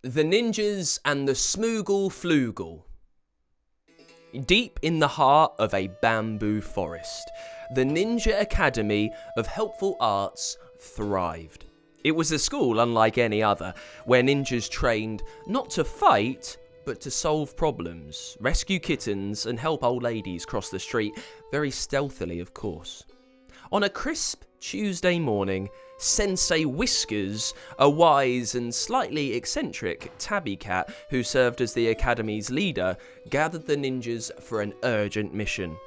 The Ninjas and the Shmooogle Flugle. Deep in the heart of a bamboo forest, the Ninja Academy of Helpful Arts thrived. It was a school unlike any other, where ninjas trained not to fight, but to solve problems, rescue kittens, and help old ladies cross the street, very stealthily, of course. On a crisp Tuesday morning, Sensei Whiskers, a wise and slightly eccentric tabby cat who served as the academy's leader, gathered the ninjas for an urgent mission.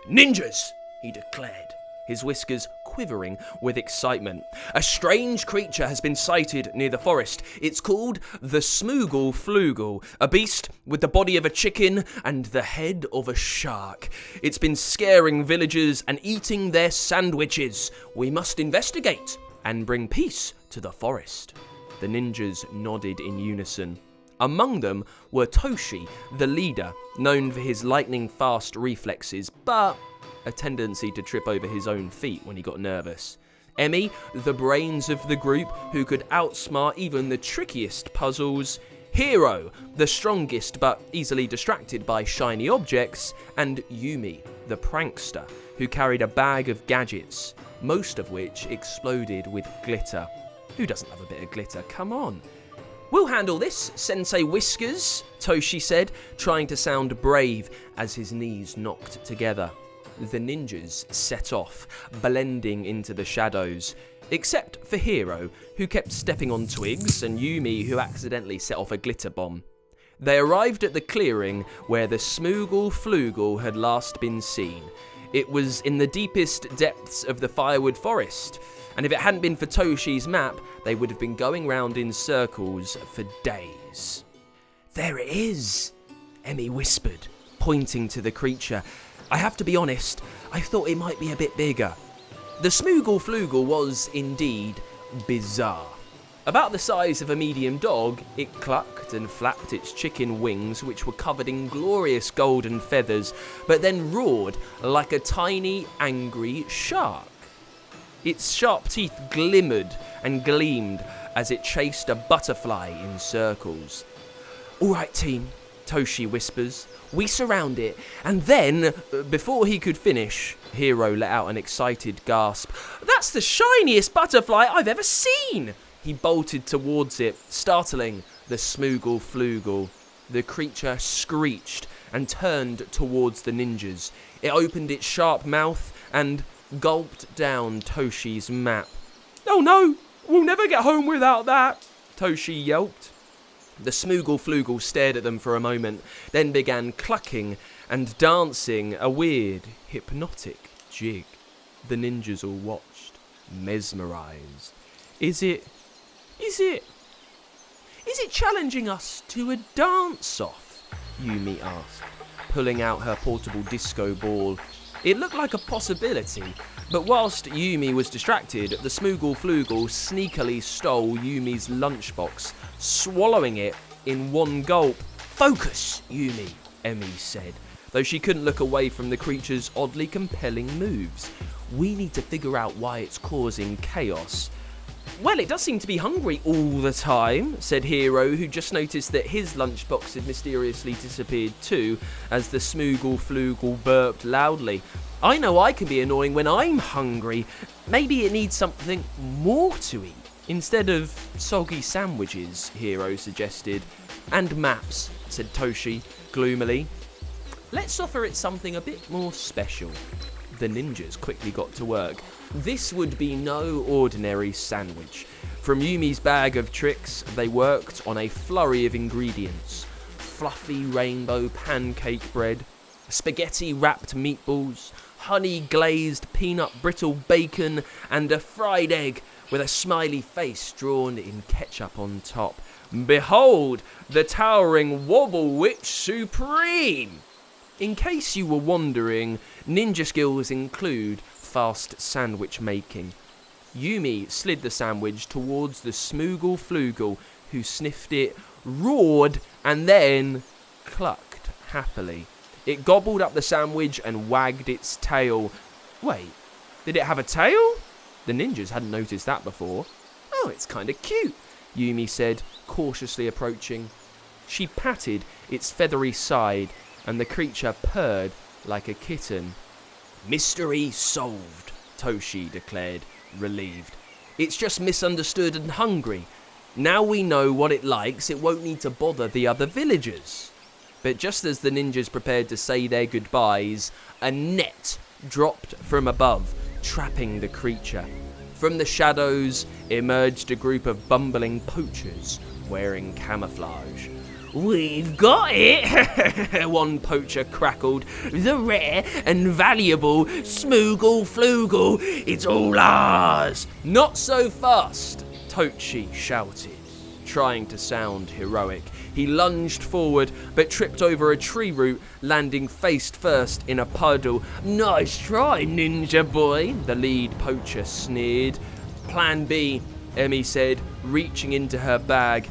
"Ninjas!" he declared, his whiskers quivering with excitement. "A strange creature has been sighted near the forest. It's called the Shmooogle Flugle, a beast with the body of a chicken and the head of a shark. It's been scaring villagers and eating their sandwiches. We must investigate and bring peace to the forest." The ninjas nodded in unison. Among them were Toshi, the leader, known for his lightning-fast reflexes, but a tendency to trip over his own feet when he got nervous. Emmy, the brains of the group, who could outsmart even the trickiest puzzles. Hero, the strongest but easily distracted by shiny objects. And Yumi, the prankster, who carried a bag of gadgets, most of which exploded with glitter. Who doesn't love a bit of glitter? Come on. "We'll handle this, Sensei Whiskers," Toshi said, trying to sound brave as his knees knocked together. The ninjas set off, blending into the shadows, except for Hero, who kept stepping on twigs, and Yumi, who accidentally set off a glitter bomb. They arrived at the clearing where the Shmooogle Flugle had last been seen. It was in the deepest depths of the firewood forest, and if it hadn't been for Toshi's map, they would have been going round in circles for days. "There it is," Emmy whispered, pointing to the creature. "I have to be honest, I thought it might be a bit bigger." The Shmooogle Flugle was indeed bizarre. About the size of a medium dog, it clucked and flapped its chicken wings, which were covered in glorious golden feathers, but then roared like a tiny, angry shark. Its sharp teeth glimmered and gleamed as it chased a butterfly in circles. "All right, team," Toshi whispers. "We surround it, and then," before he could finish, Hero let out an excited gasp. "That's the shiniest butterfly I've ever seen!" He bolted towards it, startling the Shmooogle Flugle. The creature screeched and turned towards the ninjas. It opened its sharp mouth and gulped down Toshi's map. "Oh no, we'll never get home without that," Toshi yelped. The Shmooogle Flugle stared at them for a moment, then began clucking and dancing a weird, hypnotic jig. The ninjas all watched, mesmerised. Is it challenging us to a dance-off?" Yumi asked, pulling out her portable disco ball. It looked like a possibility, but whilst Yumi was distracted, the Shmooogle Flugle sneakily stole Yumi's lunchbox, swallowing it in one gulp. "Focus, Yumi," Emmy said, though she couldn't look away from the creature's oddly compelling moves. "We need to figure out why it's causing chaos." "Well, it does seem to be hungry all the time," said Hero, who just noticed that his lunchbox had mysteriously disappeared too, as the Shmooogle Flugle burped loudly. "I know I can be annoying when I'm hungry. Maybe it needs something more to eat instead of soggy sandwiches," Hero suggested. "And maps," said Toshi gloomily. "Let's offer it something a bit more special." The ninjas quickly got to work. This would be no ordinary sandwich. From Yumi's bag of tricks, they worked on a flurry of ingredients. Fluffy rainbow pancake bread, spaghetti-wrapped meatballs, honey-glazed peanut brittle bacon, and a fried egg with a smiley face drawn in ketchup on top. Behold, the towering Wobble Witch Supreme! In case you were wondering, ninja skills include fast sandwich making. Yumi slid the sandwich towards the Shmooogle Flugle, who sniffed it, roared, and then clucked happily. It gobbled up the sandwich and wagged its tail. Wait, did it have a tail? The ninjas hadn't noticed that before. "Oh, it's kind of cute," Yumi said, cautiously approaching. She patted its feathery side, and the creature purred like a kitten. "Mystery solved," Toshi declared, relieved. "It's just misunderstood and hungry. Now we know what it likes, it won't need to bother the other villagers." But just as the ninjas prepared to say their goodbyes, a net dropped from above, trapping the creature. From the shadows emerged a group of bumbling poachers wearing camouflage. "We've got it," one poacher crackled. "The rare and valuable Shmooogle Flugle. It's all ours." "Not so fast," Toshi shouted, trying to sound heroic. He lunged forward, but tripped over a tree root, landing face first in a puddle. "Nice try, ninja boy," the lead poacher sneered. "Plan B," Emmy said, reaching into her bag.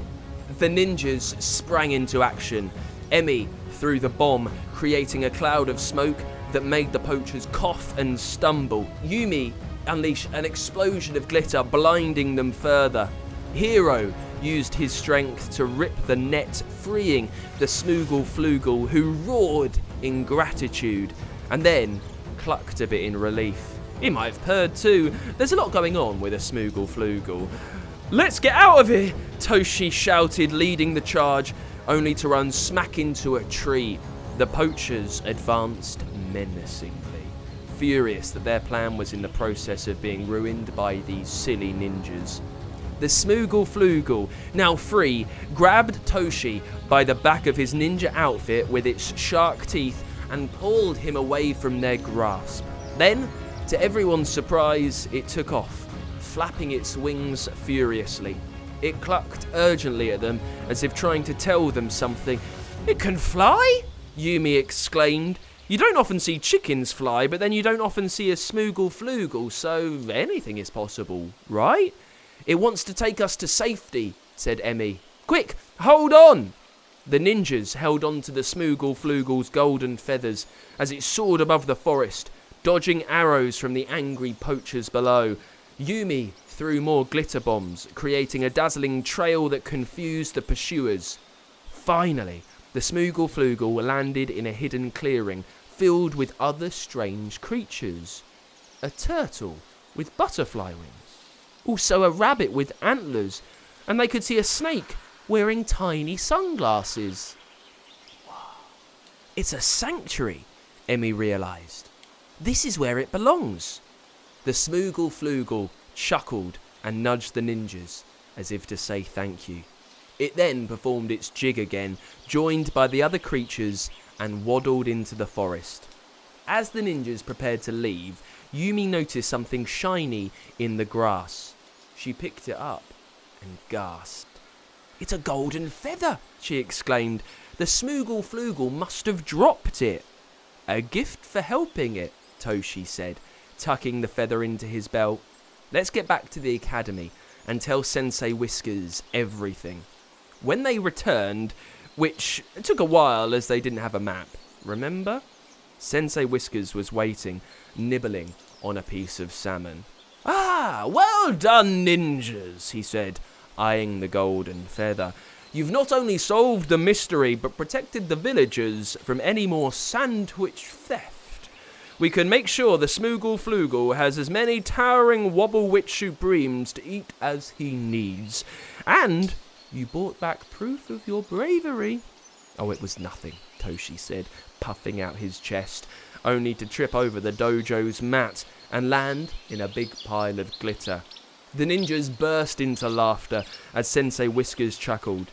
The ninjas sprang into action. Emmy threw the bomb, creating a cloud of smoke that made the poachers cough and stumble. Yumi unleashed an explosion of glitter, blinding them further. Hero used his strength to rip the net, freeing the Shmooogle Flugle, who roared in gratitude, and then clucked a bit in relief. He might have purred too. There's a lot going on with a Shmooogle Flugle. "Let's get out of here," Toshi shouted, leading the charge, only to run smack into a tree. The poachers advanced menacingly, furious that their plan was in the process of being ruined by these silly ninjas. The Shmooogle Flugle, now free, grabbed Toshi by the back of his ninja outfit with its shark teeth and pulled him away from their grasp. Then, to everyone's surprise, it took off, flapping its wings furiously. It clucked urgently at them, as if trying to tell them something. "It can fly?" Yumi exclaimed. "You don't often see chickens fly, but then you don't often see a Shmooogle Flugle, so anything is possible, right?" "It wants to take us to safety," said Emmy. "Quick, hold on!" The ninjas held on to the Shmooogle Flugle's golden feathers as it soared above the forest, dodging arrows from the angry poachers below. Yumi threw more glitter bombs, creating a dazzling trail that confused the pursuers. Finally, the Shmooogle Flugle landed in a hidden clearing filled with other strange creatures. A turtle with butterfly wings. Also a rabbit with antlers, and they could see a snake wearing tiny sunglasses. Wow. It's a sanctuary, Emmy realised. This is where it belongs. The Shmooogle Flugle chuckled and nudged the ninjas, as if to say thank you. It then performed its jig again, joined by the other creatures, and waddled into the forest. As the ninjas prepared to leave, Yumi noticed something shiny in the grass. She picked it up and gasped. "It's a golden feather," she exclaimed. "The Shmooogle Flugle must have dropped it." "A gift for helping it," Toshi said, tucking the feather into his belt. "Let's get back to the academy and tell Sensei Whiskers everything." When they returned, which took a while as they didn't have a map, remember? Sensei Whiskers was waiting, nibbling on a piece of salmon. "Ah, well done, ninjas," he said, eyeing the golden feather. "You've not only solved the mystery, but protected the villagers from any more sandwich theft. We can make sure the Shmooogle Flugle has as many towering Wobblewitch Supremes to eat as he needs. And you brought back proof of your bravery." "Oh, it was nothing," Toshi said, puffing out his chest, only to trip over the dojo's mat and land in a big pile of glitter. The ninjas burst into laughter as Sensei Whiskers chuckled.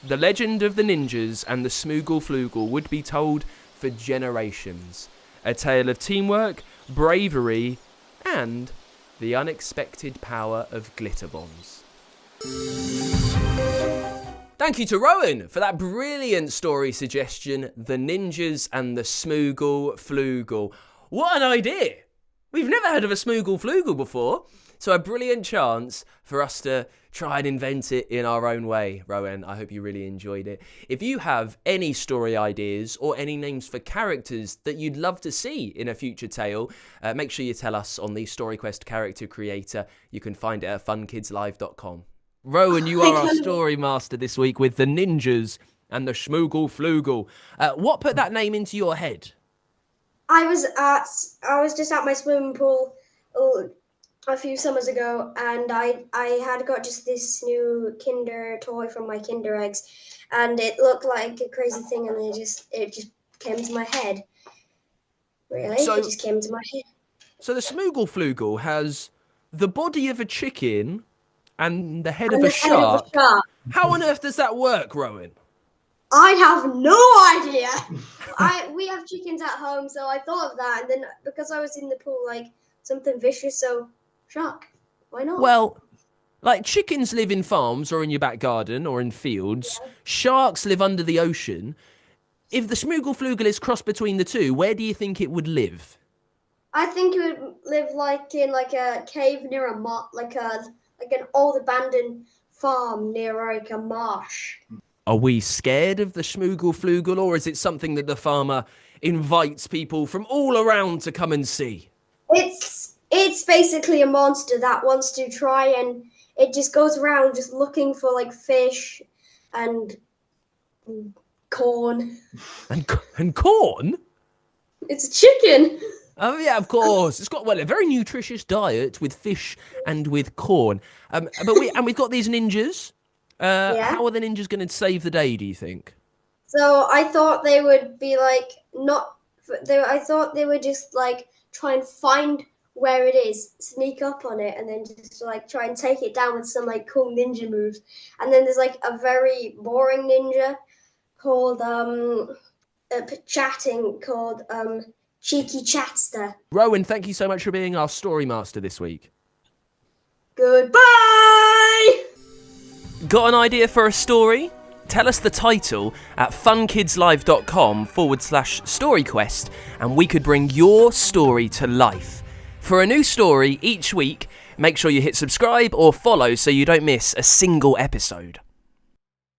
The legend of the ninjas and the Shmooogle Flugle would be told for generations. A tale of teamwork, bravery, and the unexpected power of glitter bombs. Thank you to Rowan for that brilliant story suggestion, The Ninjas and the Shmooogle Flugle. What an idea! We've never heard of a Shmooogle Flugle before, so a brilliant chance for us to try and invent it in our own way. Rowan, I hope you really enjoyed it. If you have any story ideas or any names for characters that you'd love to see in a future tale, make sure you tell us on the StoryQuest character creator. You can find it at funkidslive.com. Rowan, you I are our kind of, story master this week with the ninjas and the Shmooogle Flugle. What put that name into your head? I was just at my swimming pool a few summers ago, and I had got just this new Kinder toy from my Kinder eggs, and it looked like a crazy thing, and it just came to my head. Really, it So, just came to my head. so the Shmooogle Flugle has the body of a chicken and the head of And a the head of a shark. shark. How on earth does that work, Rowan? I have no idea. We have chickens at home, so I thought of that, and then because I was in the pool, like something vicious, so shark. Why not? Well, like chickens live in farms or in your back garden or in fields. Sharks live under the ocean. If the Shmooogle Flugle is crossed between the two, where do you think it would live? I think it would live like in like a cave near like an old abandoned farm near like a marsh. Are we scared of the Shmooogle Flugle, or is it something that the farmer invites people from all around to come and see? It's basically a monster that wants to try, and it just goes around just looking for like fish and corn. And corn? It's a chicken. Oh yeah, of course. It's got a very nutritious diet with fish and with corn. We've got these ninjas. Yeah. How are the ninjas going to save the day? Do you think? So I thought they would be like not. I thought they would just like try and find where it is, sneak up on it, and then just like try and take it down with some like cool ninja moves. And then there's like a very boring ninja called chatting called Cheeky Chatster. Rowan, thank you so much for being our story master this week. Goodbye! Got an idea for a story? Tell us the title at funkidslive.com/storyquest and we could bring your story to life. For a new story each week, make sure you hit subscribe or follow so you don't miss a single episode.